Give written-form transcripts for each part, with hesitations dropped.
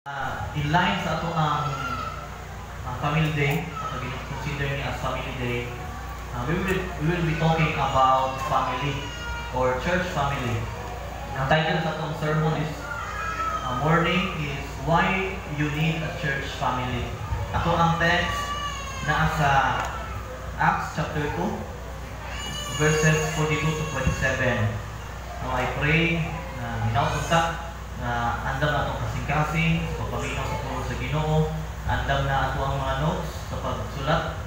In line sa ato ang family day, ato consider ni as family day, we will be talking about family or church family. Ang title sa atong sermon is morning is Why You Need a Church Family. Ato ang text na sa Acts chapter 2 verses 42 to 27. Now I pray na minaw ka na andam na itong kasing-kasing sa pagpaminaw sa puro sa Ginoo, andam na ato ang mga notes sa pagsulat,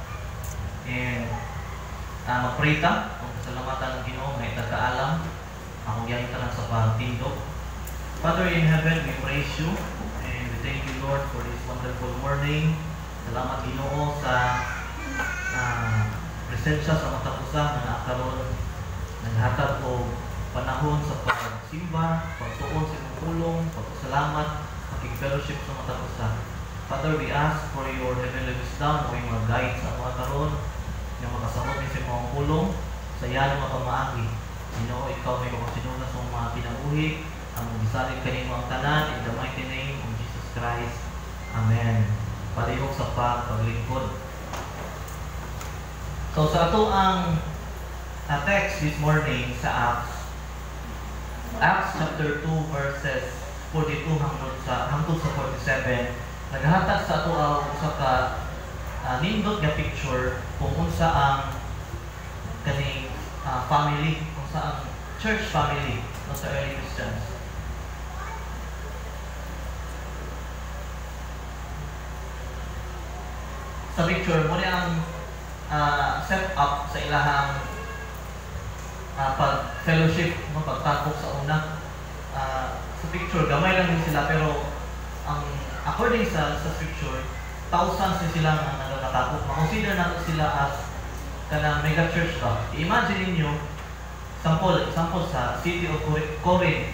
and mag-pray ta kung salamatan ng Ginoo na itagkaalam akong giyang ka lang sa pagtindog. Father in heaven, we praise you and we thank you, Lord, for this wonderful morning. Salamat Ginoo sa presensya sa matang usa na nakaroon naghatag o panahon sa pagsimba, pagtuon sa imong pulong, pagpasalamat, pagkig-fellowship sa matang usa. Father, we ask for your heavenly wisdom o yung mga guide sa mga karon na makasamot ni sa imong pulong sa iyan mga pamaagi. Ginoo, ikaw may makasinuna sa mga pinabuhi, ang gisalig kanimo ang tanan in the mighty name of Jesus Christ. Amen. Palihog sa paglingkod. So sa ato ang text this morning sa Acts chapter 2 verses 42 hangtod sa 47, naghatag sa ato ang usa ka nindot nga picture kung unsa ang kaning family, kung sa ang church family no sa early Christians. Sa picture mo ang set up sa ilahang pag-fellowship, pagtapok sa una. Sa picture, gamay lang din sila, pero according sa scripture, thousands din sila na nagkatapok. Makonsider natin sila as kanang mega church ba. I-imagine niyo sample sa city of Corinth,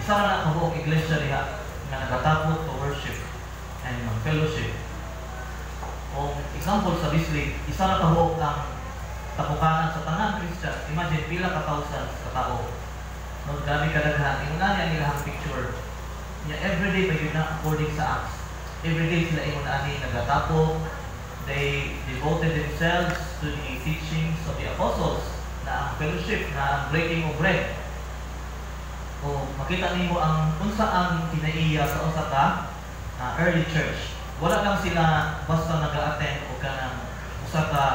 isa na kabuok iglesia niya na nagkatapok to worship and fellowship. O example sa Bisley, isa na kabuok ang tapukanan sa tanang Christian. Imagine, pila ka thousands ka tao. No, grabe kadaghan. Yung nani ang ilang picture. Everyday pa yun na according sa Acts. Everyday sila yung nani nagatapo. They devoted themselves to the teachings of the apostles na ang fellowship, na ang breaking of bread. O makita niyo ang unsa ang kinaiya sa usa ka early church. Wala lang sila basta nag-attend o kanang usa ka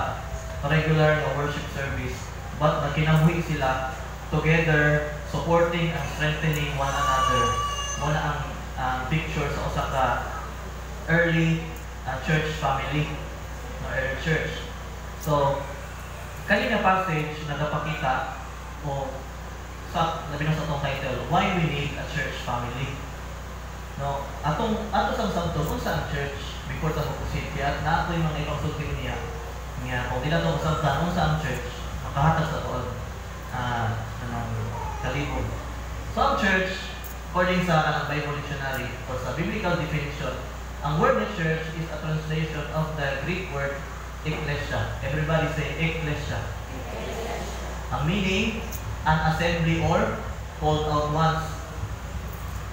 regular na worship service, but nagkinabuhi sila together, supporting and strengthening one another. Muna ang picture sa usa ka early church family, early church. So, kanina passage nagapakita o sa labi na sa itong title, Why We Need a Church Family. No, ato sa samtong kung saan church before sa kusin kaya na ato yung mga ibang sulting niya nga kung tila ito sa tanong sa church makahatag sa toon ng kalibog. So ang church, according sa Bible Dictionary or sa biblical definition, ang word na church is a translation of the Greek word ekklesia. Everybody say ekklesia. Ang meaning, an assembly or called out ones.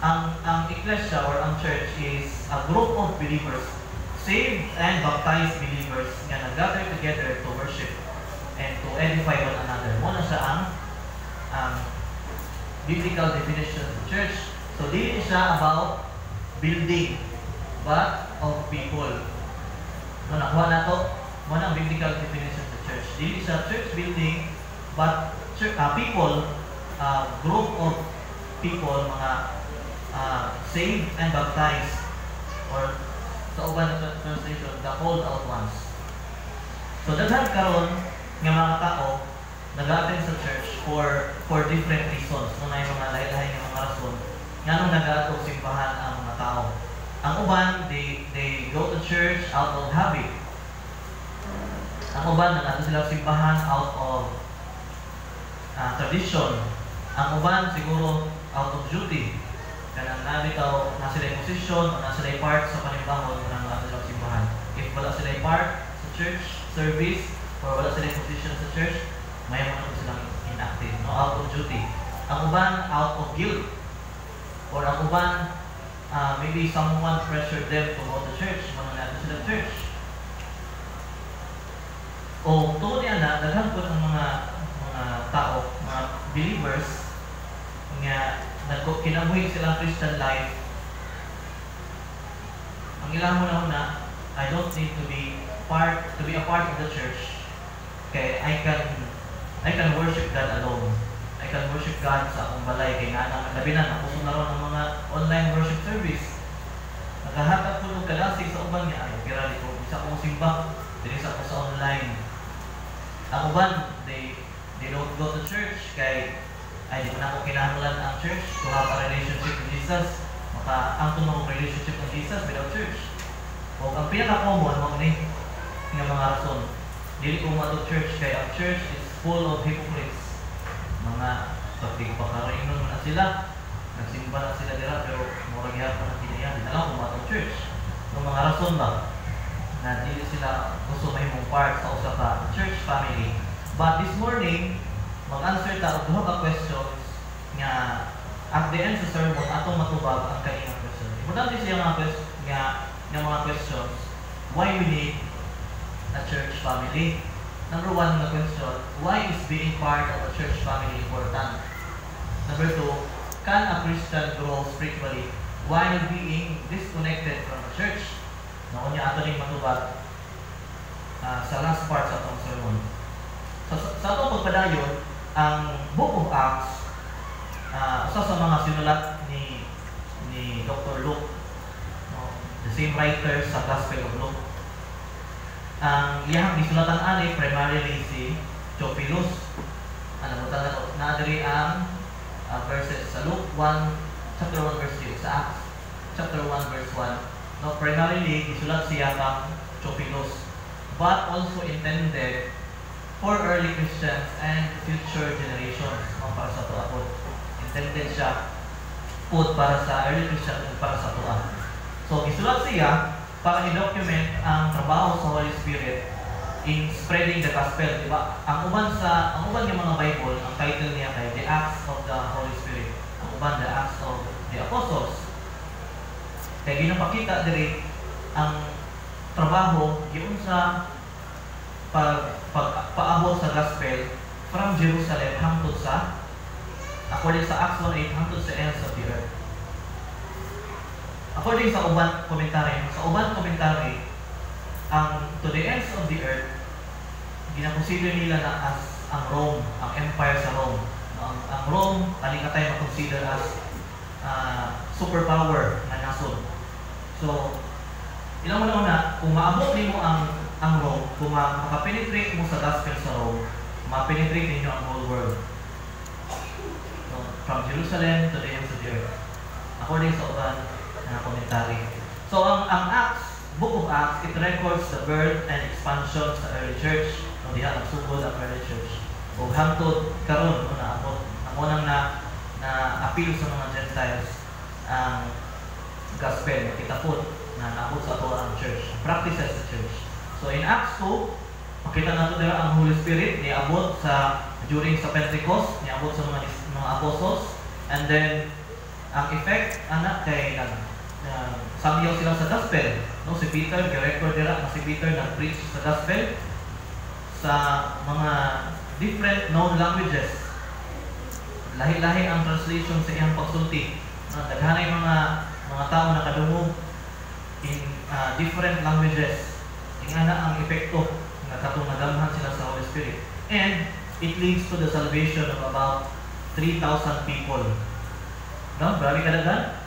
Ang ekklesia or ang church is a group of believers, saved and baptized believers nga nag-gather together to worship and to edify one another. Muna siya ang biblical definition of church. So, dili siya about building, but of people. So, nakuha na to, muna ang biblical definition of church. Dili siya church building, but people, group of people, mga saved and baptized, or sa uban na translation, the called out ones. So, daghan karon nga mga tao nag-attend sa church for different reasons. Muna yung mga lahi-lahi ng mga rason nga nung nag-atog simbahan ang mga tao. Ang uban, they go to church out of habit. Ang uban, nag-atog sila simbahan out of tradition. Ang uban, siguro out of duty. Kanang nabitaw na sila yung posisyon o na sila yung part sa panimbahon ng mga simbahan. If wala sila yung part sa church service or wala sila yung posisyon sa church, mayaman naman silang inactive, no? Out of duty. Ang uban, out of guilt. Or ang uban, maybe someone pressured them to go to church, mga natin sila church. O tungkol niya na, daghan po ng mga tao, mga believers, nga kinabuhi silang Christian life. Ang ilang una, I don't need to be a part of the church. Okay, I can worship God alone. I can worship God sa akong balay kay nga labi na napuso na ron ang mga online worship service. Nagahatag po ng kadasig sa uban nga ay kira di ko isa kong simba, dili sa ako sa online. Ang uban, they don't go to church kay ay di ko na ako kinahanglan ang church to have a relationship with Jesus. Ang tunong relationship with Jesus without church. O ang pinaka-common mo ni nga mga rason. Dili ko mato church kay ang church is full of hypocrites. Mga pagtigpakarinon mo na sila, nagsimba na sila dira pero murag gyapon ang kinayan. Di na lang kumato church. Ang mga rason ba na dili sila gusto mahimong part sa usa ka church family. But this morning, mag-answer ta og duha ka questions nga at the end sa sermon atong matubag ang kaninang question. Importante siya mga questions. Why we need a church family? Number 1 na question, why is being part of a church family important? Number 2, can a Christian grow spiritually while being disconnected from the church? Noon niya ato ning matubag sa last part sa atong sermon. Sa atong pagpadayon, ang Book of Acts, isa sa mga sinulat ni Dr. Luke, the same writer sa Gospel of Luke. Ang iyang gisulatan ani primarily si Theophilus. Ano mo talaga na diri ang verses sa Luke 1 chapter 1 verse 2 sa Acts chapter 1 verse 1. No, primarily gisulat siya kang Theophilus, but also intended for early Christians and future generations. Para sa tuwa po, intended siya po para sa early Christians at para sa tuwa. So gisulat siya para i-document ang trabaho sa Holy Spirit in spreading the gospel, di ba? Ang uban ng mga Bible, ang title niya kay The Acts of the Holy Spirit. Ang uban, The Acts of the Apostles. Kaya ginapakita diri ang trabaho giun sa paabot sa gospel from Jerusalem hangtod sa, according sa Acts 1:8, hangtod sa ends of the earth. According sa uban komentary, ang to the ends of the earth, ginakonsider nila na as ang Rome, ang empire sa Rome. Ang Rome, kalingatay makonsider as superpower na nason. So, ilang mo na, kung maabot nimo ang Rome, kung makapenetrate mo sa gospel sa Rome, mapenetrate ninyo ang whole world. So, from Jerusalem to the ends of the earth. According sa uban na komentary. So, ang Acts, Book of Acts, it records the birth and expansion sa early church. No, diha nagsugod ang early church. O hangtod karon no naabot. Ang unang na appeal sa mga Gentiles ang gospel, makita po na naabot sa ato ang church, practices sa church. So in Acts 2, makita nato dira ang Holy Spirit niabot sa during sa Pentecost, niabot sa mga apostles, and then ang effect anak kay samyaw sila sa gospel. No, si Peter, gi-record dira na si Peter nag-preach sa gospel sa mga different known languages. Lahi-lahi ang translation sa iyang pagsulti. Daghanay mga tao na kadungog in different languages. Ingana ang epekto nga katong nagamhan sila sa Holy Spirit. And it leads to the salvation of about 3,000 people. No, grabe kadaghan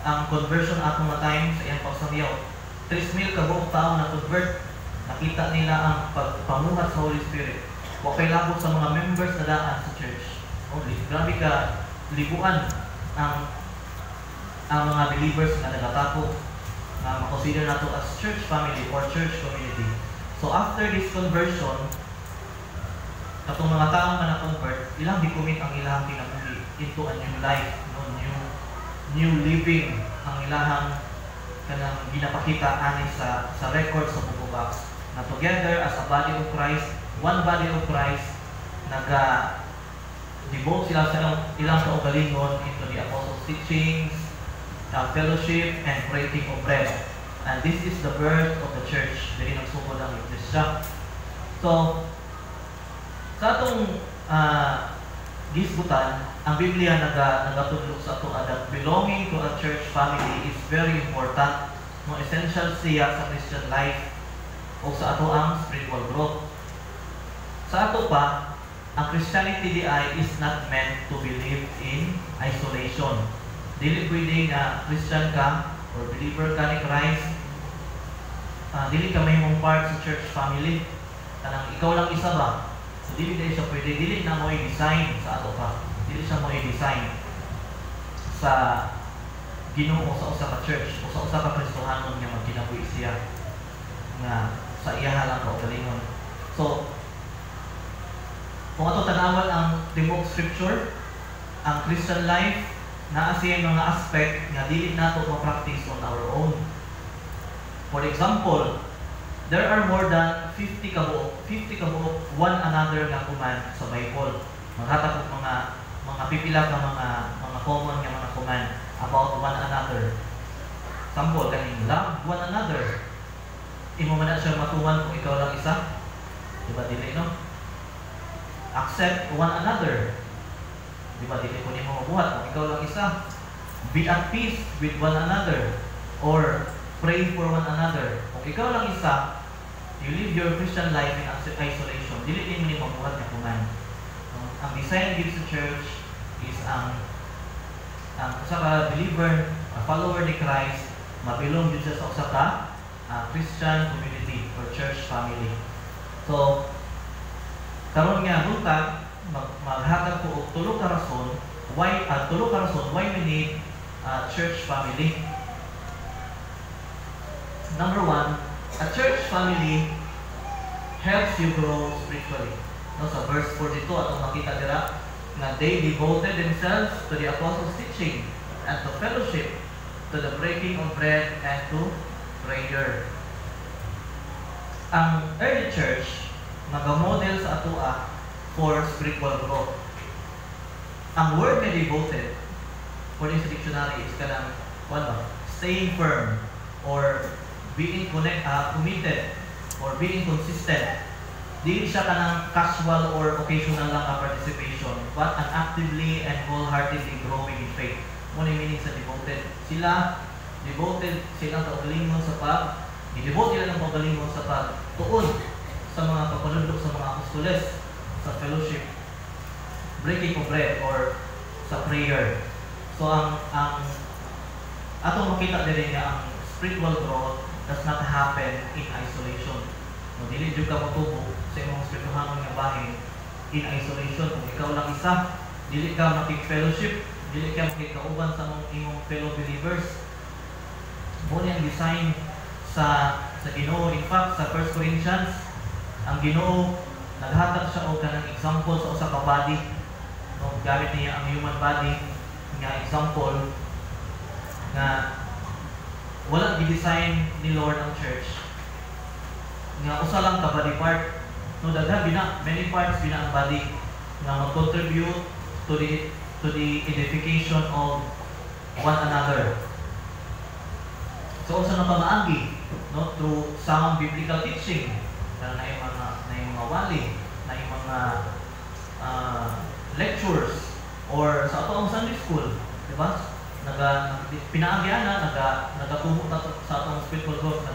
ang conversion atong na time sa iyang pagsamyaw. 3,000 ka buong tao na convert. Nakita nila ang pagpamuhat sa Holy Spirit. Wa kay labot sa mga members na daan sa church. Grabe ka libuan ang mga believers na nagatako na makonsider nato as church family or church community. So after this conversion, katong mga tao nga na-convert, ilang gikomit ang ilang kinabuhi into a new life, no? New living ang ilahang kanang ginapakita ani sa record sa Book of Acts na together as a body of Christ, one body of Christ, devote sila sa ilang kaugalingon into the apostles' teachings, fellowship, and breaking of bread. And this is the birth of the church. Dili nagsugod ang iglesia. So, sa atong gisgutan, ang Biblia nagatudlo sa ato that belonging to a church family is very important. No, essential siya sa Christian life o sa ato ang spiritual growth. Sa ato pa, ang Christianity is not meant to be lived in isolation. Dili pwede nga Christian ka or believer ka ni Christ, dili ka mahimong part sa church family. Kanang ikaw lang isa ba? So dili siya pwede, dili na mo i-design sa ato pa. Dili siya mo i-design sa Ginoo sa usa ka church o sa usa ka Kristohanon nga magkinabuhi siya nga sa iyaha lang kaugalingon. So, kung ato tanawan ang tibuok scripture, ang Christian life naa siya mga aspect nga dili nato ma-practice on our own. For example, there are more than 50 kabuok one another nga command sa Bible. Maghatag og mga pipila ka mga common nga mga command about one another. Sample kaning love one another. Imo man na siya matuman kung ikaw lang isa. Diba dili no? Accept one another. Diba dili ko nimo mabuhat kung ikaw lang isa. Be at peace with one another or pray for one another. Kung ikaw lang isa, you live your Christian life in isolation. Dili din mo ni mabuhat nga command. Ang design gives the church is ang usa ka believer, a follower ni Christ, mabilong din siya sa usa ka Christian community or church family. So, karon nga buntag maghatag ko og tulo ka rason why we need church family. Number one, a church family helps you grow spiritually. No, sa verse 42 atong makita dira na they devoted themselves to the apostles' teaching and to fellowship, to the breaking of bread and to prayer. Ang early church nagamodel sa atoa for spiritual growth. Ang word na devoted, according sa dictionary, is kanang staying firm or being committed or being consistent. Dili siya kanang casual or occasional lang participation, but an actively and wholeheartedly growing in faith. Muna yung meaning sa devoted. Devoted silang kaugalingon sa i-devote nila ng kaugalingon sa pagtuon sa mga pagpanudlok sa mga apostoles, sa fellowship, breaking of bread, or sa prayer. So ang atong makita din nga ang spiritual growth does not happen in isolation. No, dili jud ka motubo sa imong spirituhanon nga bahin in isolation. Kung ikaw lang isa, dili ka makik-fellowship, dili ka makikauban sa imong fellow believers. Muna ang design sa Ginoo. In fact, sa 1 Corinthians, ang Ginoo naghatag siya og kanang example sa usa ka body. No, gamit niya ang human body nga example nga wala gi-design ni Lord ang church nga usa lang ka body part. No, daghan many parts bina ang body nga mag-contribute to the edification of one another. So usa na pamaagi, no, through sound biblical teaching, na yung mga wali, na yung mga lectures, or sa atong Sunday school, di ba? Pinaagyan nagatuho sa atong spiritual growth,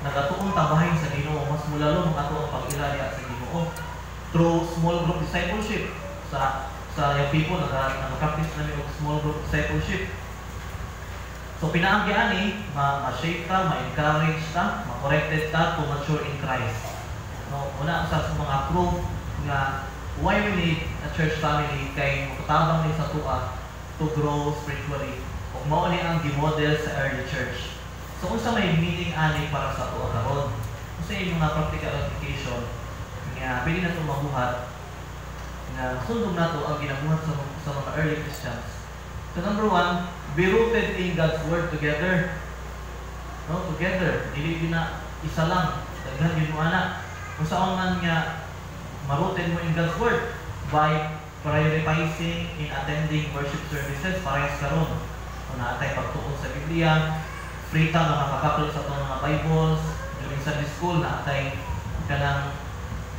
nagatuon tabahin sa Ginoo, mas mulalo ang ato ang pag-ilaya sa Ginoo through small group discipleship. Sa young people nag-practice namin og small group discipleship. So pinaagyan ma-shape ka, ma-encourage ka, ma-corrected ka to mature in Christ. No, una sa mga proof nga why we need a church family kay makatabang ni sa tuwa to grow spiritually. Ug mao ni ang gi-model sa early church. So unsa may meaning ani para sa tuwa karon? Unsa yung mga practical application nga pwede nato mabuhat na sundom nato ang ginabuhat sa mga early Christians. So number one, be rooted in God's Word together. No, together. Dili na isa lang. Daghan yun mo ana. Kung saan man nga ma-rooted mo in God's Word by prioritizing in attending worship services parehas karon. kung naatay pagtuon sa Biblia, free ta makakapaklo sa itong mga Bibles, during Sunday school, naatay kanang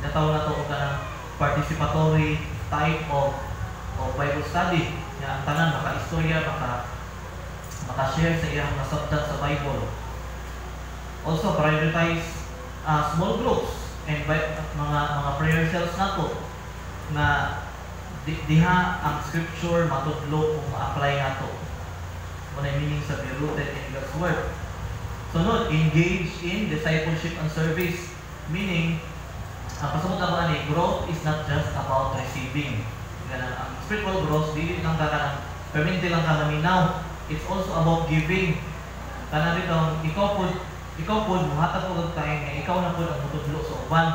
natawag na ito kanang participatory type of Bible study. Ang tanan, maka-istorya, maka-share sa iyang nasabtan sa Bible. Also, prioritize small groups and mga prayer cells nato na diha ang scripture matudlo kung ma-apply nato. What I meaning sa be rooted in God's Word. Sunod, engage in discipleship and service. Meaning, ang pasabot na ba ni, growth is not just about receiving. Ang spiritual growth, di lang ka kanang permanente lang ka maminaw. It's also about giving. Kana dito, ikaw po, muhatag po kag tayo nga ikaw na po ang mutudlo sa uban.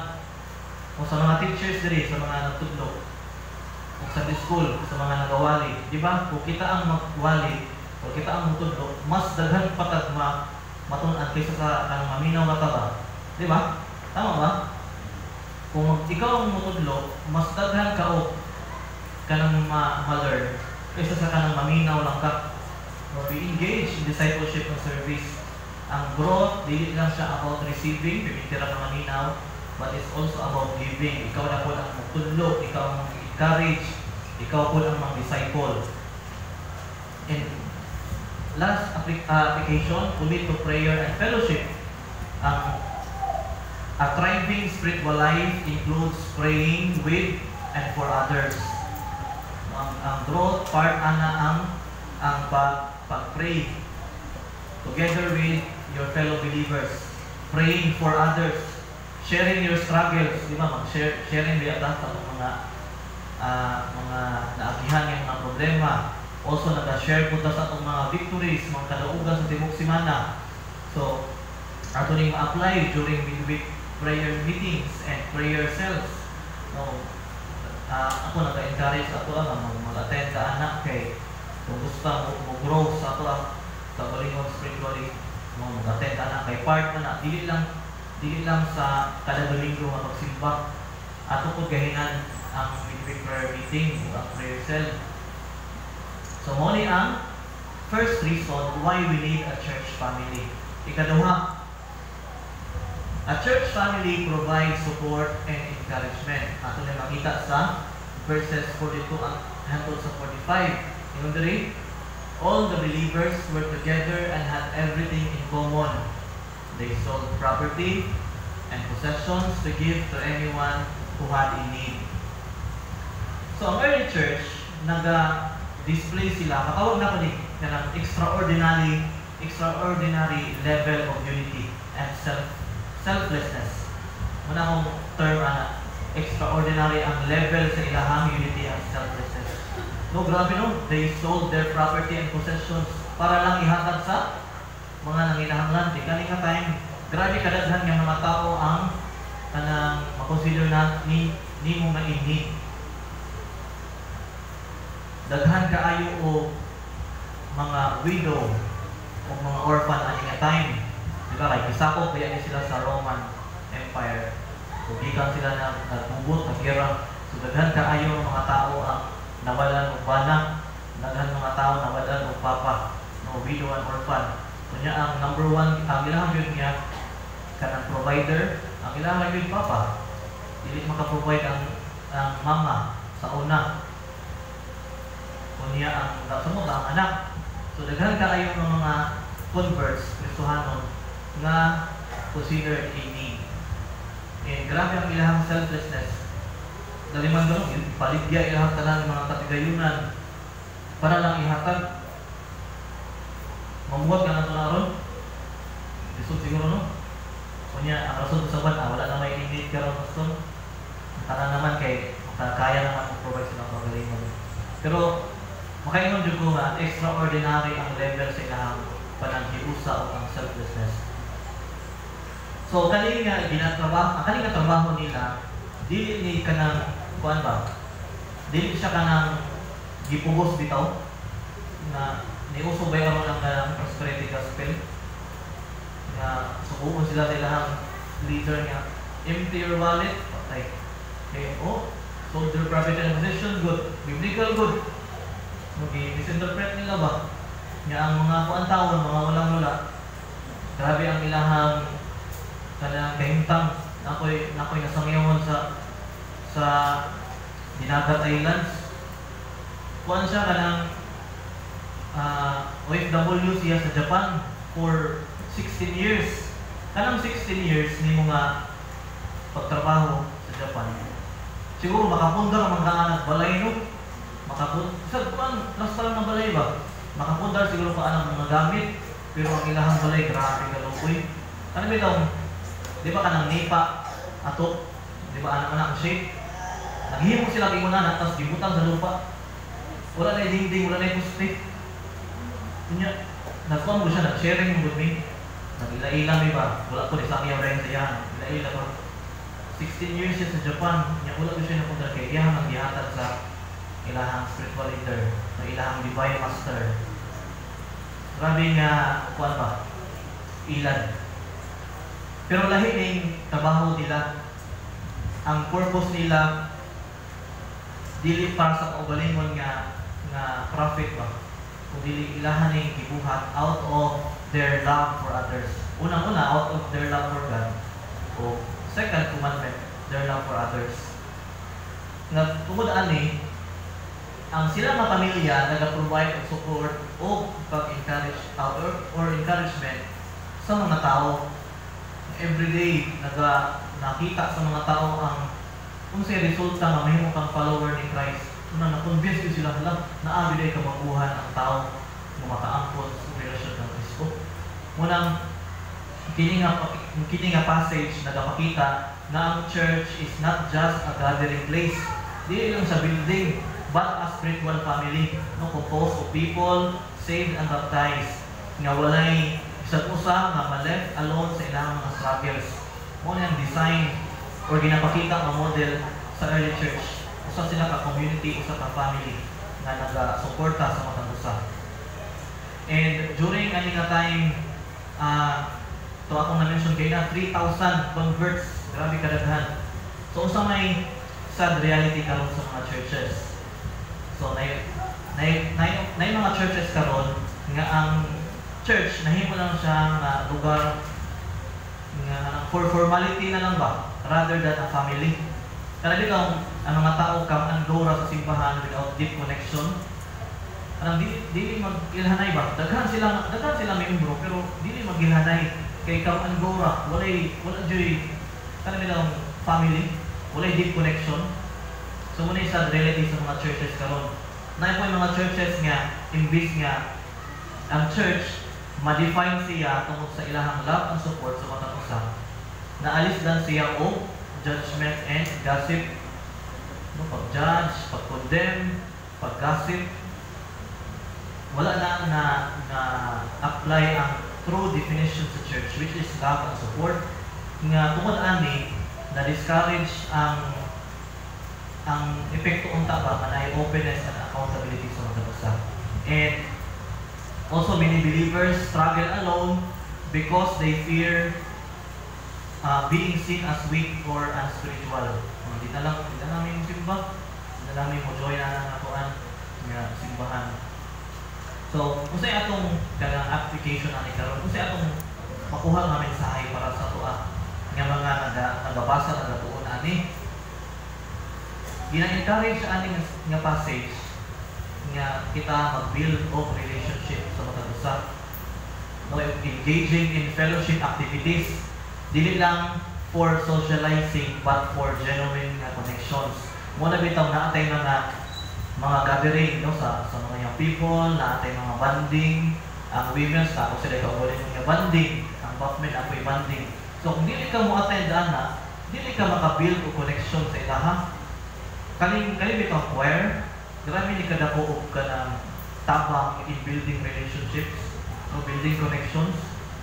O sa mga teachers diri, sa mga nagtudlo. O sa school, sa mga nagawali. Di ba? Kung kita ang magwali, o kita ang mutudlo, mas daghan patag matunan kaysa sa kanang maminaw ka ba? Di ba? Tama ba? Kung ikaw ang mutudlo, mas daghan ka o kanang ma-learn kaysa sa kanang maminaw lang ka. Be engaged in discipleship and service. Ang growth, dili lang siya about receiving, pimitira ka maminaw, but it's also about giving. Ikaw na po ang magtudlo, ikaw ang mag-encourage, ikaw po ang mag-disciple. And last application, commit to prayer and fellowship. A thriving spiritual life includes praying with and for others. Ang growth, part ang pag-pray together with your fellow believers, praying for others, sharing your struggles, di ba? Sharing the sa mga naagihan yung mga problema. Also, nag-share po ta sa itong mga victories, mga kalaugan sa Timog Simana. So, ato rin ma-apply during midweek prayer meetings and prayer cells. So, ako nag-encourage ako mag-attend sa anak kay kung gusto mo grow sa ato sa balingon spiritually, mag-attend ka na kay part na dili lang sa kada domingo nga pagsimba. Ato po gahinan ang midweek prayer meeting o ang prayer cell. So mo ni ang first reason why we need a church family. Ikaduha, a church family provides support and encouragement. Ato na makita sa verses 42 hangtod sa 45. Ingon diri, all the believers were together and had everything in common. They sold property and possessions to give to anyone who had in need. So ang early church, nag-display sila, katawag na ko ni kanang extraordinary level of unity and selflessness. Muna akong term extraordinary ang level sa ilahang unity and selflessness. No, grabe no. They sold their property and possessions para lang ihatag sa mga nanginahanglan. Di kaninga time, grabe kadaghan ng mga tao ang kanang makonsider na ni mo nga in-need. Daghan kaayo o mga widow o mga orphan ani nga time. Di ba kay kisakop kaya ni sila sa Roman Empire. So gikan sila na nagbubot, nagira. So daghan kaayo ng mga tao ang nawalan og bana, daghan mga tao nawalan og papa, no widow and orphan. Kunya ang number one, ang ilahang yun niya kanang provider, ang ilahang yun papa. Dili maka-provide ang mama sa una. Kunya ang sunod ang anak. So daghan kaayo ng mga converts, Kristohanon nga considered in need. And grabe ang ilahang selflessness. Daliman doon, paligya ilahang tanan ng mga katigayunan para lang ihatag. Mamuhat ka na ito na ron. Isod siguro no? Kunya, ang rason sa buwan, wala na may in-need ka ron rason. Para naman kay kaya naman mag-provide silang pagalingon. Pero makaingon dyan ko nga, extraordinary ang level sa ilahang pananghiusa o ang selflessness. So, kaning nga trabaho nila, dili ni kanang kuan ba? Dili siya kanang gipugos bitaw na niuso ba yung ng prosperity gospel na subukan sila sa ilahang leader nga empty your wallet, patay. Okay, sold their property and possession, good. Biblical, good. Okay, misinterpret nila ba? Nga ang mga kuan-taon, mga walang wala, grabe ang ilahang kanang kahimtang. Nakoy nasangyawon sa Dinagat Islands. Kuan siya kanang OFW siya sa Japan for 16 years. Kanang 16 years ni mga pagtrabaho sa Japan. Siguro makapundar ang mga anak balay no. Sa kuan, last lang ng balay ba? Makapundar siguro pa ang mga gamit, pero ang ilahang balay grabe kalukoy. Ano bitaw? Di ba kanang nipa ato? Di ba anak-anak shape? Naghimo sila gimunan tapos gibutang sa lupa. Wala na dingding, wala na poste. Kunya, nagkuhan mo siya, nag-sharing mo with me. Nag-ila-ila mi ba? Wala ko isang yaw rin sa yan. Ila-ila ba? 16 years siya sa Japan. Niya wala ko siya napunta kay iyahang ang gihatag sa ilahang spiritual leader, o ilahang divine master. Grabe nga, kuhan ba? Ilan. Pero lahi ng trabaho nila. Ang purpose nila dili para sa kaugalingon nga profit ba? Kung dili ilahan ning gibuhat out of their love for others. Unang-una, out of their love for God. O second commandment, their love for others. Nga tungod ani, ang sila mga pamilya nag-provide og support o pag-encourage or encouragement sa mga tao. Everyday nakita sa mga tao ang kung sa resulta nga mahimo kang follower ni Christ. Una na-convince ko sila na day ka mabuhan ang tao nga makaangkon sa relasyon ng Kristo. Munang kini nga passage nagapakita na ang church is not just a gathering place. Dili lang sa building, but a spiritual family, no, composed of people saved and baptized. Nga walay isang usa nga ma-left alone sa ilang mga struggles. Mo ang design or ginapakita ang model sa early church. Usa sila ka community, usa ka family nga naga-suporta sa matang usa. And during ani nga time, to akong na-mention kayo na 3,000 converts. Grabe kadaghan. So usa may sad reality karon sa mga churches. So nay mga churches karon nga ang church nahimo lang siya nga lugar nga for formality na lang ba rather than a family. Kana dito ang mga tao come and go ra sa simbahan without deep connection. Anong dili magilhanay ba? Daghan sila membro pero dili magilhanay kay come and go ra. Wala joy. Kana dito family, wala deep connection. So muna sa reality sa mga churches karon. Na po yung mga churches nga imbis nga ang church ma-define siya tungkol sa ilahang love and support sa matang usa. Naalis lang siya o judgment and gossip. No, pag-judge, pag-condemn, pag-gossip. Wala lang na apply ang true definition sa church, which is love and support. Nga tungkol ani na-discourage ang epekto unta ba manay openness and accountability sa mga usa. And also many believers struggle alone because they fear being seen as weak or unspiritual. Di na namin simba, di na namin mo join na nakuan nga simbahan. So, kung sa atong kanang application ani karon, kung sa atong makuha nga mensahe para sa ato nga mga nagabasa nagatuon ani, gina-encourage ani nga passage nga kita mag-build of relationship sa mga usa. No, engaging in fellowship activities, dili lang for socializing but for genuine connections. Muna bitaw na atay mga gathering no sa mga young people, na atay mga banding, ang women's na ako sila kaulit mga banding, ang buffmen ako'y banding. So kung dili ka mo attend ana, dili ka maka-build o connection sa ilaha. Kaling bitaw choir, grabe ni kadako og kanang tabang in building relationships, no, building connections.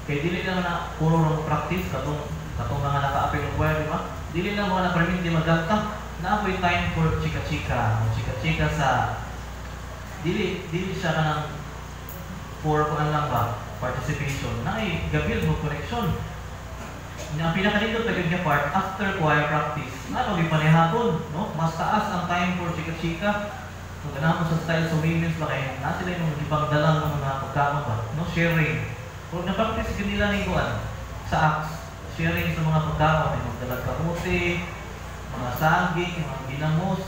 Kay dili lang na puro lang practice katong mga naka-apil ng choir, di ba? Dili lang mga na-permit di maganta. Na-apoy time for chika-chika. Chika-chika sa dili siya kanang for kung lang ba participation. Naay gabil mo connection. Ang pinakadindot na ganyan part after choir practice. Na pag ipanihapon, no? Mas taas ang time for chika-chika. So, ganahan mo sa style sa women's ba kaya na sila yung ipagdala ng mga pagkaon ba? No, sharing. Kung na-practice nila ng kuan sa Acts, sharing sa mga pagkaon, yung magdala kamuti, mga saging, mga ginamos,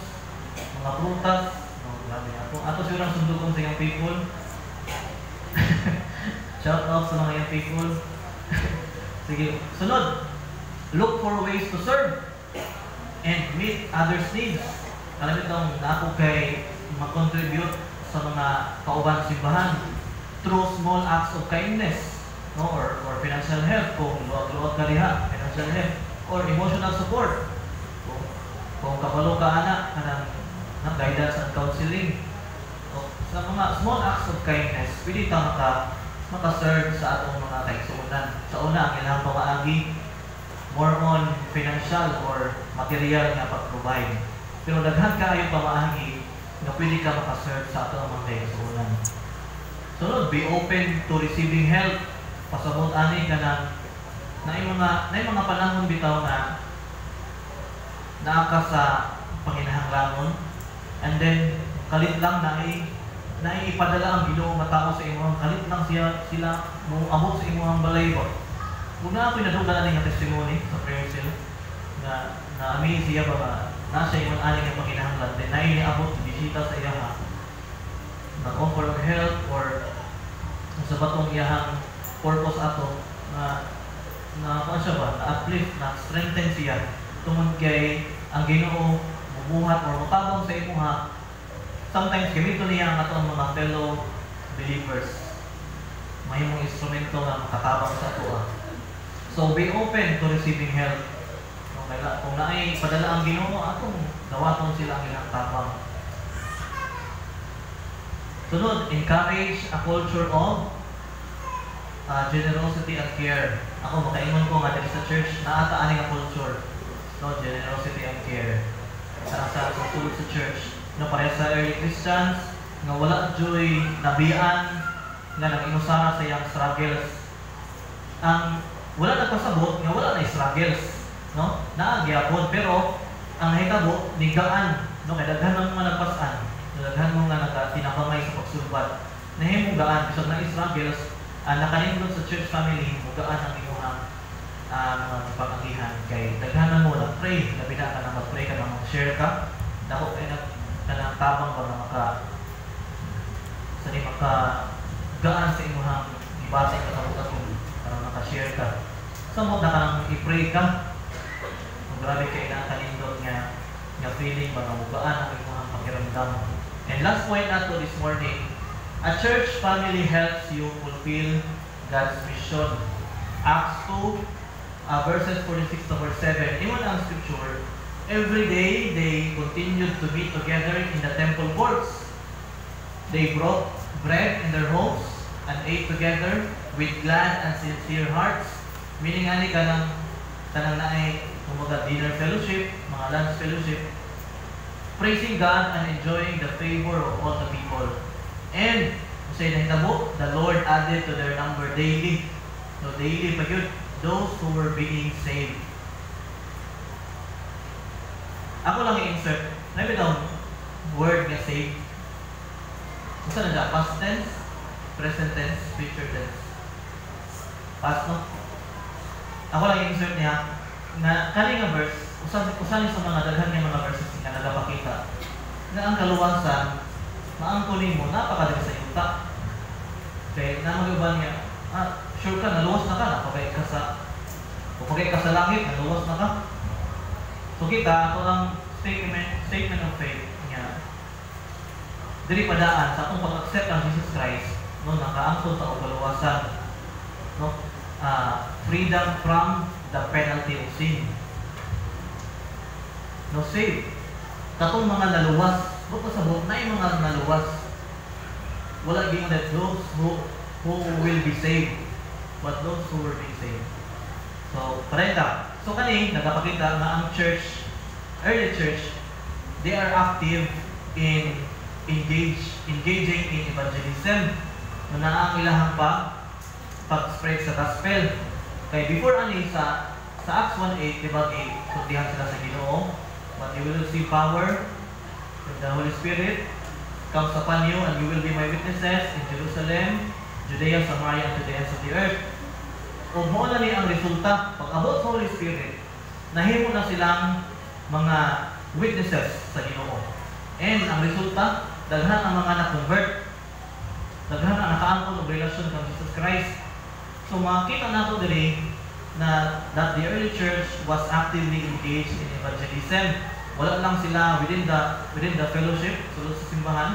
mga prutas, no, grabe ako. Ato sigurang sundukon sa young people. Shout out sa mga young people. Sige, sunod. Look for ways to serve and meet others' needs. Alam itong naako kay mag-contribute sa mga kauban simbahan through small acts of kindness, no, or financial help kung luwag ka diha, financial help, or emotional support kung kabalo ka anak ng guidance and counseling. So, sa mga small acts of kindness, pwede ta maka-serve sa atong mga kaigsuonan. Sa una, ang ilang pamaagi more on financial or material na pag-provide. Pero daghan kaayo pamaagi na pwede ka maka-serve sa atong mga kaigsuonan. Sunod, be open to receiving help. Pasabot ani ka na yung mga panahon bitaw na naaka sa panginahanglanon, and then kalit lang na ipadala ang Ginoo matao sa imong kalit lang sila mo abot sa imong balay ba. Una ako naduga na nga testimony sa prayer cell na ami siya ba na siya imong ani nga panginahanglan, then nainiabot bisita sa iya na offer of help or sa batong iyahang purpose ato na kung siya ba, na uplift, na strengthen siya tungod kay ang Ginoo bubuhat or mutabang sa imuha. Sometimes gamito niya ang atong mga fellow believers. May mong instrumento na makatabang sa tuwa. So be open to receiving help. Kung naay padala ang Ginoo, atong dawaton sila ang ilang tabang. Sunod, encourage a culture of generosity and care. Ako makaingon ko nga dito sa church na ata ani nga culture, no, generosity and care. Sa sulod sa church, no, pareha sa early Christians nga wala joy nabian nga nag-inusara sa iyang struggles. Ang wala nagpasabot nga wala na struggles, no? Naagyapon pero ang hitabo nigaan, no, kay daghan mo nagpasan, daghan mo nga nagatinapamay sa pagsulbad. Nahimong gaan bisag na struggles. Nakanindot sa church family, mugaan ang inyong mga pangagihan. Kay daghanan mo lang, pray. Labi na ka na mag-pray ka na mag-share ka. Dako kayo na tabang ba na gaan sa inyong ibasay ka kamutatong para makashare ka. Samot na ka nang i-pray ka. Kung grabe kayo na kanindot nga feeling ba na mugaan ang inyong pakiramdam. And last point nato this morning, a church family helps you fulfill God's mission. Acts 2, verses 46 to verse 7. Iwan ang scripture. Every day, they continued to meet together in the temple courts. They brought bread in their homes and ate together with glad and sincere hearts. Meaning, ani kanang naay kumaga dinner fellowship, mga lunch fellowship, praising God and enjoying the favor of all the people. And, say na hitabo, the Lord added to their number daily. So, daily pa yun, those who were being saved. Ako lang i-insert, maybe daw, word nga saved. Gusto na dyan, past tense, present tense, future tense. Past, no? Ako lang i-insert niya, na kani nga verse, usan sa mga daghan ng mga verses nga nagapakita, na ang kaluwasan, maangkunin mo, napakadali sa yuta. Kaya namagaban niya, sure ka, naluwas na ka, napagay ka sa langit, naluwas na ka. So kita, ako ang statement of faith niya. Dili padaan sa akong pag-accept ang Jesus Christ, no, nakaangkon sa kaluwasan, no, freedom from the penalty of sin. No, save. Katong mga naluwas, bukod sa buhok na yung mga naluwas, wala yung that those who will be saved, but those who were being saved. So, parenta. So, kani, nagapakita na ang church, early church, they are active in engaging in evangelism. Na ang ilahang pag-spread sa gospel. Kaya before ani sa Acts 1:8, diba, sultihan sila sa Ginoo, but you will receive power from the Holy Spirit, comes upon you, and you will be my witnesses in Jerusalem, Judea, Samaria, and to the ends of the earth. Kung mo na ni ang resulta, pag abot sa Holy Spirit, nahimo na silang mga witnesses sa Ginoo. And ang resulta, daghan ang mga na-convert, daghan ang nakaangkon og relasyon kang Jesus Christ. So makita nato diri na that the early church was actively engaged in evangelism. Wala lang sila within the fellowship, sulod sa simbahan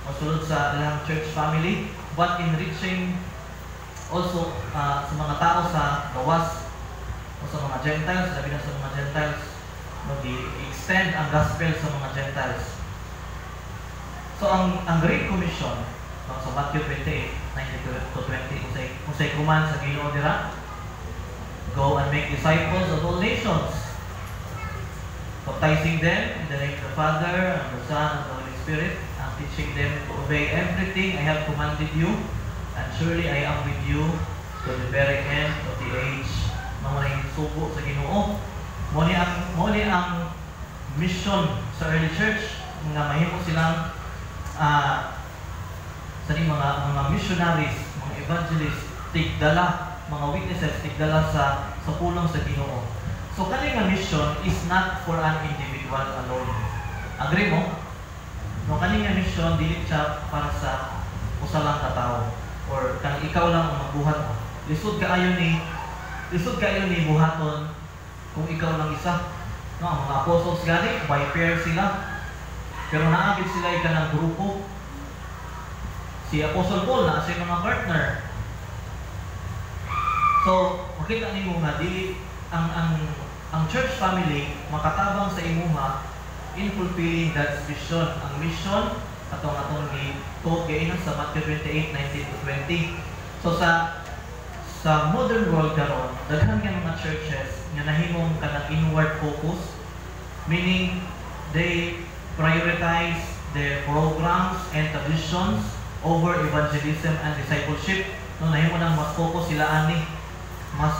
o sulod sa ilang church family, but in reaching also sa mga tao sa gawas o sa mga Gentiles, labi na sa mga Gentiles, mag-extend ang gospel sa mga Gentiles. So ang Great Commission sa Matthew 28:19-20, usay kuman sa Ginoo dira, go and make disciples of all nations, baptizing them in the name of the Father and the Son and the Holy Spirit, and teaching them to obey everything I have commanded you, and surely I am with you to the very end of the age. Mga sugo sa Ginoo, mo ni ang mission sa early church nga mahimo silang mga missionaries, mga evangelists, tigdala, mga witnesses, tigdala sa pulong sa Ginoo. So kani nga mission is not for an individual alone. Agree mo? No, kani nga mission dili siya para sa usa lang ka tawo or kang ikaw lang ang magbuhat mo. Lisod kaayo ni buhaton kung ikaw lang isa. No, ang mga apostles gani by pair sila. Pero naagid sila ika ng grupo. Si Apostle Paul na siya mga partner. So, makita nimo nga dili ang church family makatabang sa imuha in fulfilling God's mission. Ang mission atong gi-quote gayon sa Matthew 28:19-20. So sa modern world karon, daghan nga mga churches nga nahimong kanang inward focus, meaning they prioritize their programs and traditions over evangelism and discipleship. No, nahimo nang mas focus sila ani, mas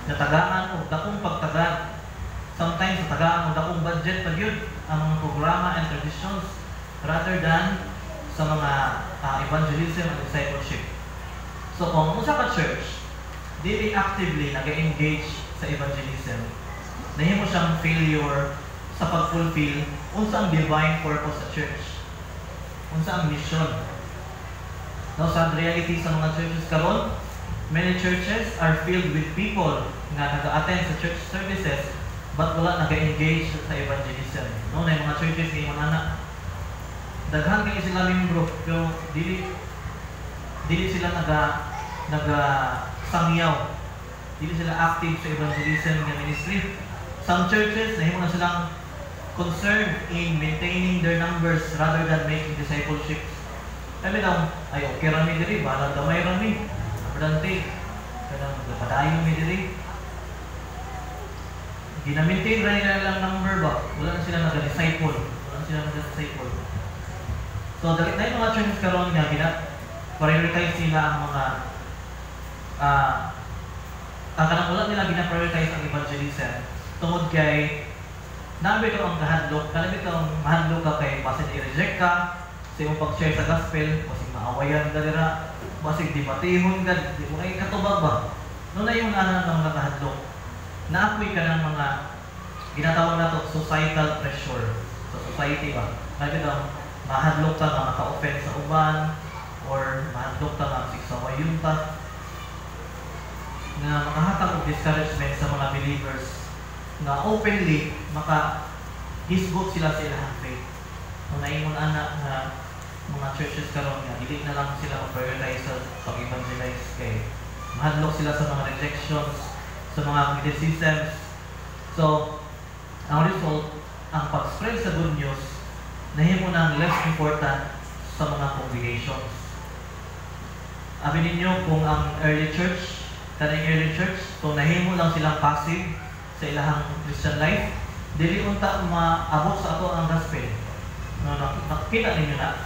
natagaan og dakong pagtagad. Sometimes natagaan og dakong budget pa gyud ang mga programa and traditions rather than sa mga evangelism and discipleship. So kung usa ka church dili actively nag-engage sa evangelism, nahimo siyang failure sa pag-fulfill unsa ang divine purpose sa church, unsa ang mission. No, sa reality sa mga churches karon, many churches are filled with people nga nag-attend sa church services but wala nag-engage sa evangelism. No, na mga churches nga manana daghan kay sila membro pero dili sila sangyaw, dili sila active sa evangelism nga ministry. Some churches nahimo na silang concerned in maintaining their numbers rather than making discipleship. Kami daw, ay okay rami diri, bahala gamay rami. Abdante, kanang padayon mi diri. Gina-maintain ra nila lang number ba? Wala na sila nag-disciple. So, dahil na yung mga churches karon nga, prioritize nila ang mga ang kanang wala nila gina-prioritize ang evangelism tungod kay nabi ito ang kahadlok, kanang ito ang mahadlok ka kay basin i-reject ka sa iyong pag-share sa gospel, basig maawayan ka nila, basig di matihon ka, di mo kayo katubag ba? Noon na yung ng mga kahadlok, naapoy ka ng mga ginatawag na ito societal pressure sa society ba? Nabi ito, mahadlok ka nga maka-offend sa uban or mahadlok ka nga siksawayon ka na makahatag og discouragement sa mga believers na openly maka-hisgot sila sa ilang faith. Kung naingon anak na mga churches karon nga dili na lang sila mag-prioritize sa pag-evangelize kay mahadlok sila sa mga rejections, sa mga criticisms. So, ang result, ang pag-spread sa good news nahimo nang less important sa mga congregations. Abi ninyo kung ang early church, kung nahimo lang silang passive sa ilahang Christian life, dili unta maabot sa ato ang gospel. No, nakita ninyo na.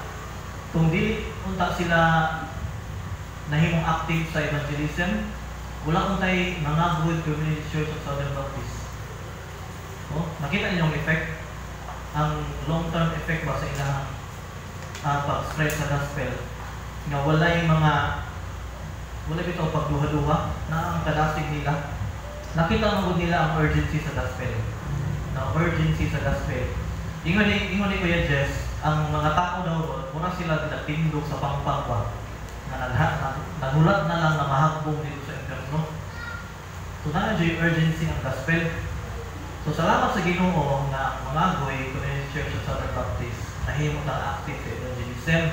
Kung dili unta sila nahimong active sa evangelism, wala untay mga good community church of Southern Baptist. No, nakita ninyo ang effect, ang long-term effect ba sa ilahang pag-spread sa gospel nga wala bitaw pagduha-duha na ang kadasig nila. Nakita mo nila ang urgency sa gospel. Na urgency sa gospel. Ingon ni Kuya Jess, ang mga tao daw muna sila tinatindog sa pangpang ba na nagulat na lang na mahagbong dito sa interno. So na yung urgency ng gospel. So salamat sa Ginoo na mga goy Community Church of Southern Baptist nahimot ang active sa evangelism.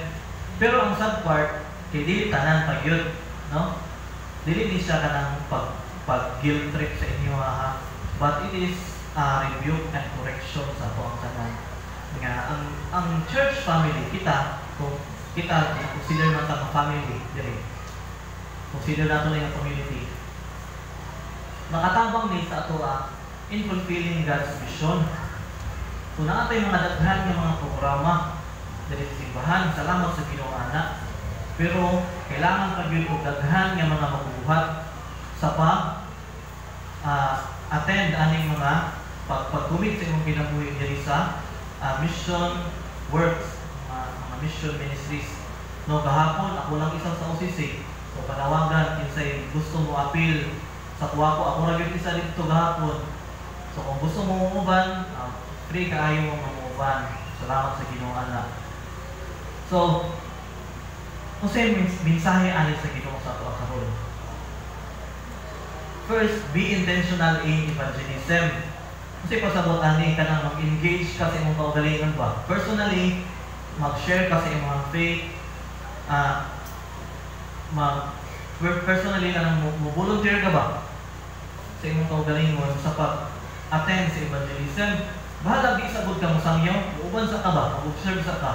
Pero ang sad part kay dili tanan pag yun, no? Dili ni siya kanang pag guilt trip sa inyo ha. But it is rebuke and correction sa ato ang tanan. Nga ang church family kita consider man ta family diri. Consider nato na yung community. Makatabang ni sa ato in fulfilling God's mission. So naatay mga daghan nga mga programa diri sa simbahan, salamat sa Ginoo ana. Pero kailangan pa gyud og daghan nga mga magbubuhat sa attend aning mga pag-commit sa imong kinabuhi diri sa mission works, mga mission ministries. No, kahapon ako lang isa sa OCC. So panawagan kinsay gusto mo appeal sa kuha ko, ako ra gyud isa dito kahapon. So kung gusto mo umuban, free kaayo mo umuban. Salamat sa Ginoo ana. So kung sa'yo mensahe ani sa Ginoo sa ato karon. First, be intentional in evangelism. Kasi pasabot ani ka nang mag-engage ka sa imong kaugalingon ba? Personally, mag-share ka sa imong faith. Personally ka nang volunteer ka ba sa imong kaugalingon sa pag-attend sa evangelism? Bahala di sabot ka mo sangyaw, uban sa ka ba? Mag-observe sa ka.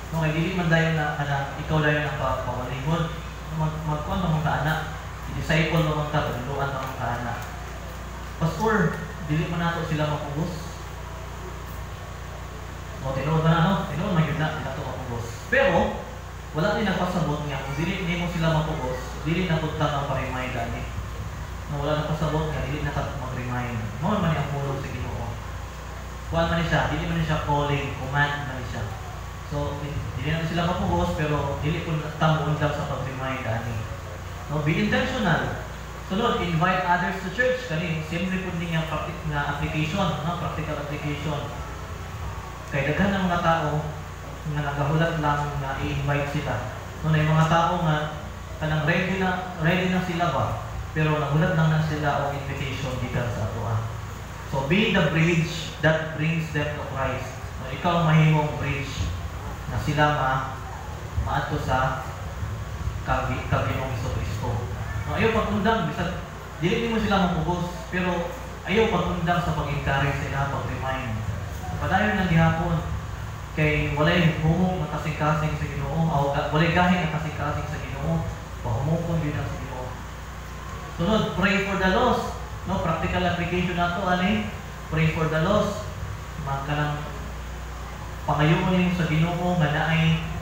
No, kaya dili man dayon na ikaw dayon ang pawalingon. Magkuhan pa mong kaana. I-disciple naman ka, paluan pa mong kaana. Pastor, dili man nato sila mapugos. O, tinuod ba na, no? Tinuod man yun na, di nato mapugos. Pero, wala din nagpasabot nga, kung dili mo sila mapugos, dili na punta ng parimay dani. No, wala nagpasabot nga, dili na mag-remind. Noon man yung pulong sa Ginoo. Kuhan man siya, dili man siya calling, command man siya. So, dili na sila mapugos, pero dili po tamuon lang sa pag-remind dani. No, be intentional. Sunod, invite others to church. Kani, siyempre po din yung application, no? Practical application. Kaya daghan ng mga tao na nagahulat lang na i-invite sila. No, na yung mga tao nga kanang ready na sila ba? Pero nagulat lang na sila o invitation gikan sa ato. So, be the bridge that brings them to Christ. No, ikaw mahimong bridge na sila maadto sa Kaginoong Hesus-Kristo. No, ayaw pagtundang, bisag dili mo sila mapugos, pero ayaw pagtundang sa pag-encourage sila, pag-remind. Padayon ng gihapon, kay walay humong na kasing-kasing sa Ginoo, o walay gahin na kasing-kasing sa Ginoo, pahumukon din sa Ginoo. Sunod, pray for the lost. No, practical application nato ani, pray for the lost. Magkanang pangayoon ninyo sa Ginoo nga naay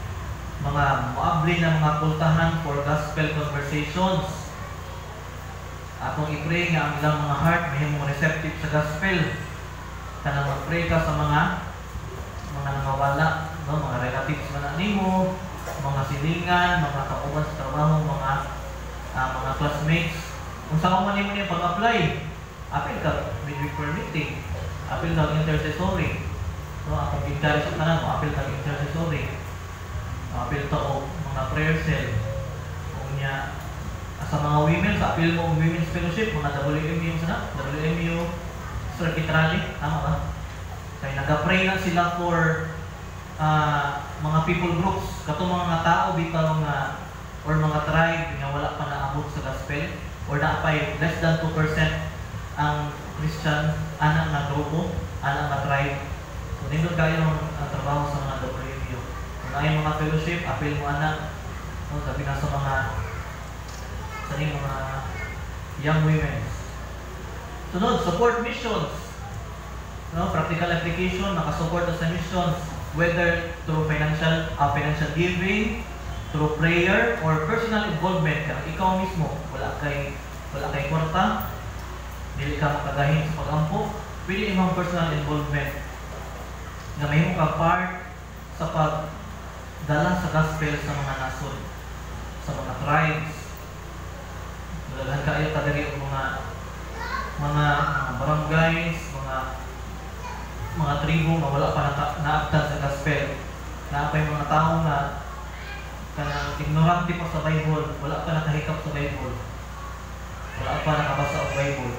mga muabli na mga kultahan for gospel conversations. Atong i-pray nga ang ilang mga heart mahimong receptive sa gospel. Kanang mag-pray ka sa mga nawala, no? Mga relatives man nimo, mga silingan, mga kauban sa trabaho, mga classmates. Kung saan man nimo niya pag-apply, apil ka midweek prayer meeting, apil ka intercessory. No, akong encourage sa tanan mo, apil ka intercessory. Apil to o mga prayer cell. Kung niya sa mga women, sa apil mo women's fellowship, mga WMU circuit rally, tama ba? Kaya nag-pray na sila for mga people groups, katong mga tao bitaw nga or mga tribe nga wala pa naabot sa gospel or naapay less than 2% ang Christian anak nga grupo, anak nga tribe. So nindot kayo ang trabaho sa mga WMU. Kung ay mga fellowship, apil mo anak, no, sabi na sa mga young women. Sunod, support missions. No, practical application, makasupport sa missions, whether through financial giving, through prayer, or personal involvement. Ikaw mismo, wala kay kwarta, dili ka makagahin sa pag-ampo, pwede imong personal involvement na mahimo ka part sa pagdala sa gospel sa mga nasod, sa mga tribes. Dalahan kayo kadiri ang mga barangays, mga tribo nga wala pa naabtan sa gospel. Na pa yung mga tao nga kanang ignorante pa sa Bible, wala pa nakahikap sa Bible, wala pa nakabasa sa Bible.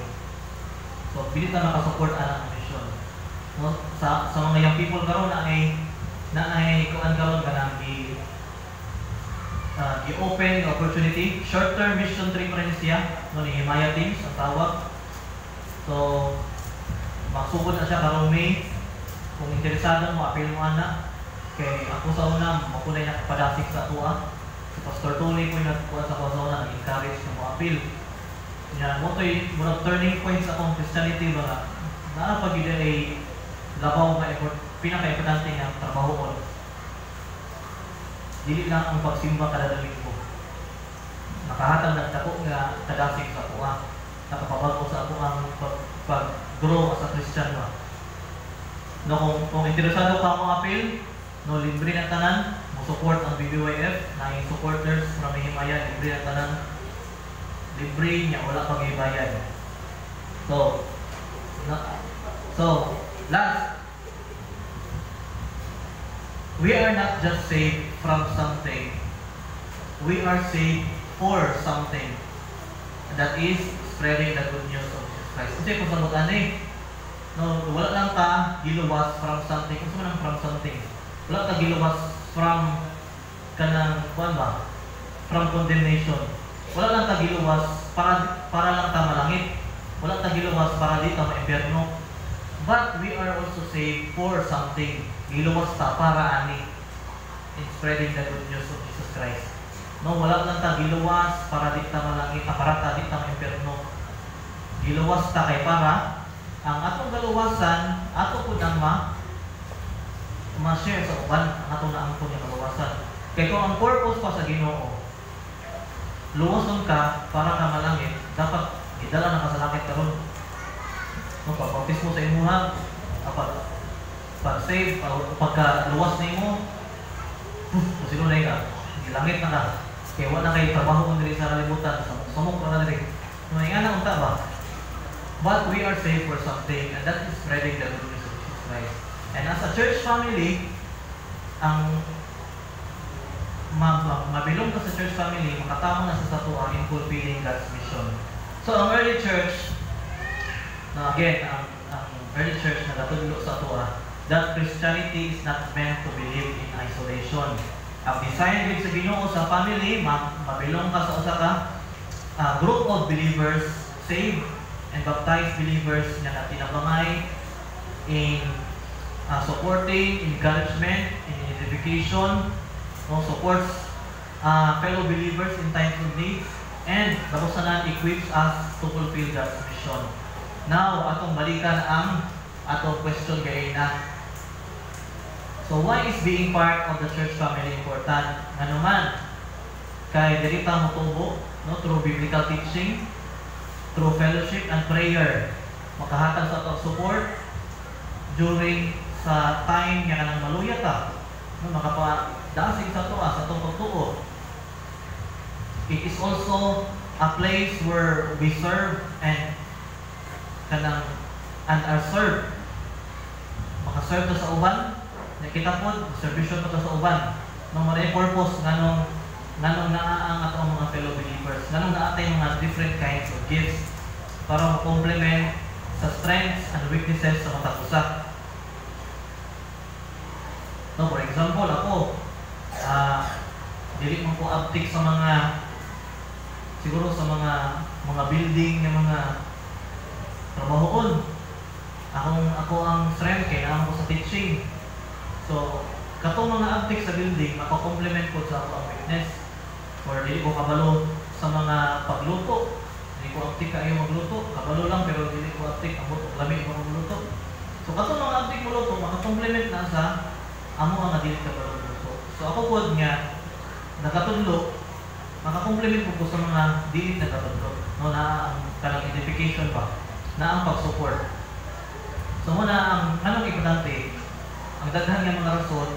So, pilit na nakasupport ang mission. No? Sa mga young people karon na ay kuan karon kanang i-open yung opportunity. Short-term mission trip rin siya, no, ni Himaya Teams ang tawag. So, magsugod na siya karong May. Kung interesado mo, apil mo ana. Kay ako sa una, makulay na kapadasik sa tuwa. Si Pastor Tony po yung nagkuha sa ako sa una, nag-encourage na mo apil. Yan, mo to'y murag turning point sa akong Christianity ba na pag-ida ay labaw nga pinaka-importante nga trabaho ko. Dili lang ang pagsimba kada linggo. Nakahatag ng dako nga kadasik sa tuwa. Nakapabago sa ako ang pag-grow as a Christian ba. No, kung interesado ka mo apil, no, libre na tanan, mo support ang BBYF, na yung supporters from Himaya, libre na tanan. Libre niya, wala pang ibayad. So, last, we are not just saved from something. We are saved for something. That is spreading the good news of Jesus Christ. Kasi kung sabutan no, wala lang ka giluwas from something. Kung saan from something? Wala ka giluwas from kanang kuan ba? From condemnation. Wala lang ka giluwas para lang ka malangit. Wala ka giluwas para di ka ma-impyerno. But we are also saved for something. Giluwas ta para ani in spreading the good news of Jesus Christ. No, wala lang ta giluwas para di ta malangit, para ta di ta ma-impyerno. Giluwas ta kay para ang atong galuwasan, ato pud ang ma-share sa uban, ang atong naangkon nga galuwasan. Kay kung ang purpose pa sa Ginoo, luwason ka para ka malangit, dapat idala na ka sa langit karon. No, pag-baptismo sa imuha, pag-save, pagka-luwas na imo, kung sino na ka, ilangit na ka. Kaya wala na kayo trabaho kung dili sa kalibutan, sumok ka na dili. No, nga na unta ba? But we are saved for something, and that is spreading the good news of Jesus Christ. And as a church family, ang mabilong ka sa church family, makatama na sa satuan in fulfilling God's mission. So, ang early church, again, ang early church na natulog sa satuan, that Christianity is not meant to be lived in isolation. Ang design with sa Ginoo sa family, mabilong ka sa usa ka group of believers, saved and baptized believers na tinabangay in supporting, encouragement, in edification, supports fellow believers in times of need, and kabusanan equips us to fulfill God's mission. Now, atong balikan ang atong question kay na. So, why is being part of the church family important? Nga naman, kay dirita mo tubo, no, through biblical teaching, through fellowship and prayer, makahatag sa atong support during sa time nga kanang maluya ka, no, makapadasig sa to sa atong pagtuo. It is also a place where we serve and are served. Makaserve to sa uban, nakita po, servisyon po to sa uban. Nung maray purpose, nganong naa ang atong mga fellow believers, nganong naatay mga different kinds of gifts para ma-complement sa strengths and weaknesses sa matag usa. No, for example, ako, dili man ko abtik sa mga, siguro sa mga building ng mga trabahoon. Ako ang strength kay naman ko sa teaching. So, katong mga abtik sa building, makakomplement ko sa ako ang weakness. Or dili ko kabalo sa mga pagluto. Dili ko abtik kayo magluto. Kabalo lang pero dili ko abtik ang buto. Lamig ko magluto. So, katong mga abtik magluto, makakomplement na sa amo ang dili ka magluto. So, ako po nga, nakatudlo, makakomplement ko sa mga dili na katudlo. No, na ang kanang edification ba? Na ang pag-support. So muna, anong importante? Ang daghan ng mga rason,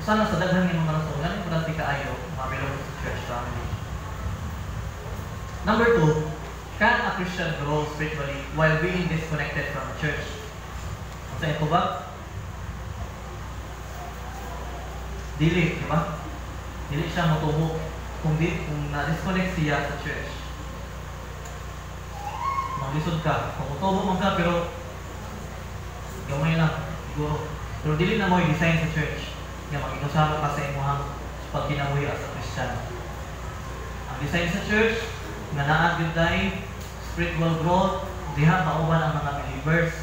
Sana sa daghan ng mga rason, ganun importante kaayo mabilog sa church family. Number 2, can a Christian grow spiritually while being disconnected from the church? Sa ito ba? Dili, di ba? Dili siya matubo kung na-disconnect siya sa church. Maglisod ka, kung matubo man ka, pero gamay lang, siguro. Pero dili na mo i-design sa church. Nga mag-inusama ka sa imuhang pagkinabuhi as a Christian. Ang design sa church, nga naad yun tayo, spiritual growth, diha mauban ang mga believers.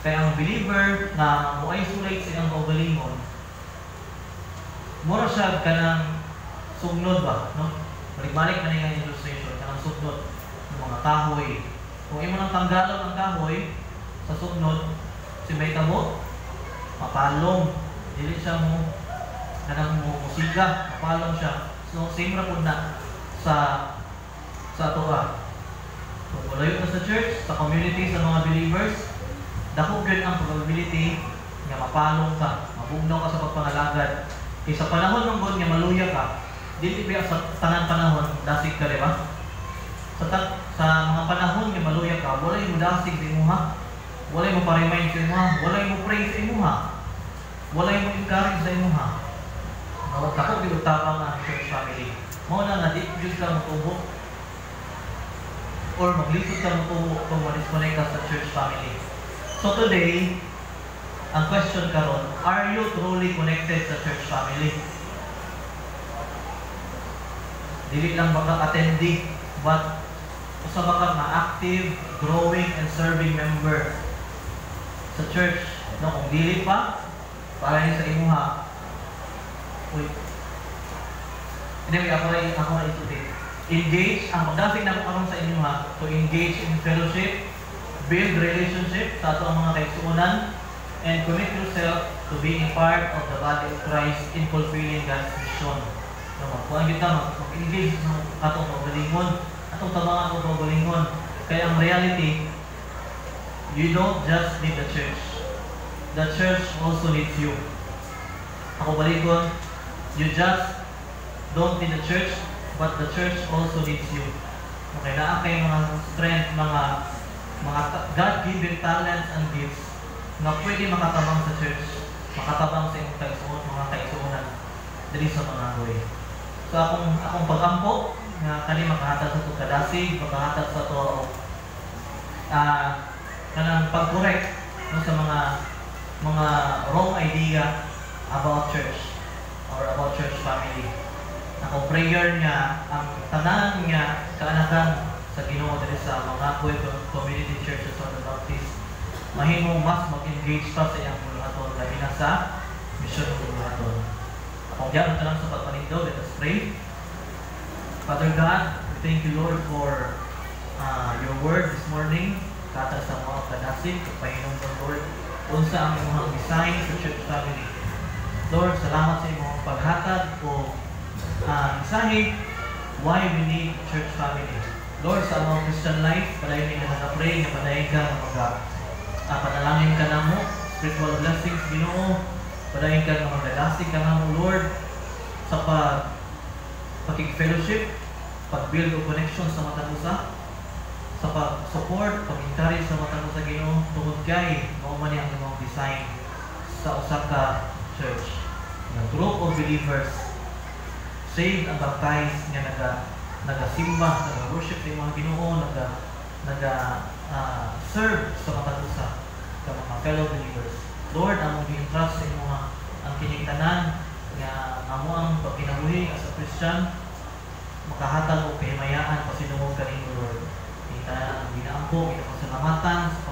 Kaya ang believer na mo-isolate sa iyang kaugalingon, mura siya ka ng sugnod ba? No? Balik-balik na nga yung illustration, ka ng sugnod ng mga kahoy. Kung imo nang tanggalon ang kahoy sa sugnod, si Baita mo, mapalong. Dili siya mo, kanang musika, mapalong siya. So, same ra po na sa atoa. Kung malayo na sa church, sa community, sa mga believers, dako gyud ang probability nga mapalong ka, mabugnaw ka sa pagpangalagad. Kaya sa panahon ng God nga maluya ka, dili ba sa tanang panahon dasig ka, di ba? Sa mga panahon nga maluya ka, walay mo dasig sa imuha, walay mo pa-remind sa imuha, walay mo pray sa imuha, walay mo encourage sa imuha. Dako gyud tabang ang church family. Mao na nga di gyud ka motubo or maglisod ka motubo kung ma-disconnect ka sa church family. So today, ang question karon, are you truly connected sa church family? Dili lang baka attendee, but usa ba ka ma-active, growing, and serving member sa church? No, kung dili pa, para rin sa imuha. Uy. Anyway, ako na itutin. Engage, ang pagdasig na karon sa imuha, to engage in fellowship, build relationship sa ato ang mga kaigsuonan, and commit yourself to being part of the body of Christ in fulfilling God's mission. So, kung kita mag-engage sa atong pagalingon, atong tabang atong pagalingon. Kaya ang reality, you don't just need the church. The church also needs you. Ako balikon, you just don't need the church, but the church also needs you. Okay, naa kay mga strength, mga God-given talents and gifts na pwede makatabang sa church, makatabang sa iyong kaigsuon, mga kaigsuonan dali sa mga agoy. So akong pag-ampo nga kani makahatag sa ito kadasig, makahatag sa ito kanang pag-correct no, sa mga wrong idea about church or about church family. Akong prayer niya, ang tanan niya kaanakan sa Ginoo diri sa mga community churches on the Baptist, mahimong mas mag-engage pa sa iyang buluhaton, labi na sa mission ng buluhaton. Akong diyan ito lang sa pagpanindog, let us pray. Father God, we thank you Lord for your word this morning, kata sa mga kadasig, kapahinom ng Lord, unsa ang imong design sa church family. Lord, salamat sa imong paghatag o mensahe why we need church family. Lord, sa among Christian life, padayon ka nag-pray, nga padayon ka panalangin ka na mo, spiritual blessings, Ginoo, padayon ka nga magdadasig ka na mo, Lord, sa pag-fellowship, pag-build o connection sa matag usa, sa pag-support, pag-encourage sa matag usa, Ginoo, tungod kay mao man ang imong design sa usa ka church. Nga group of believers, saved and baptized, nga nagasimba, nag-worship sa mga Ginoo, nag-serve sa matag usa sa mga fellow believers. Lord, among gi-entrust sa imo ang kining tanan nga amo ang pagkinabuhi as a Christian, makahatag og kahimayaan pasidungog kanimo, Lord. Kita ang ginaampo, kita pasalamatan sa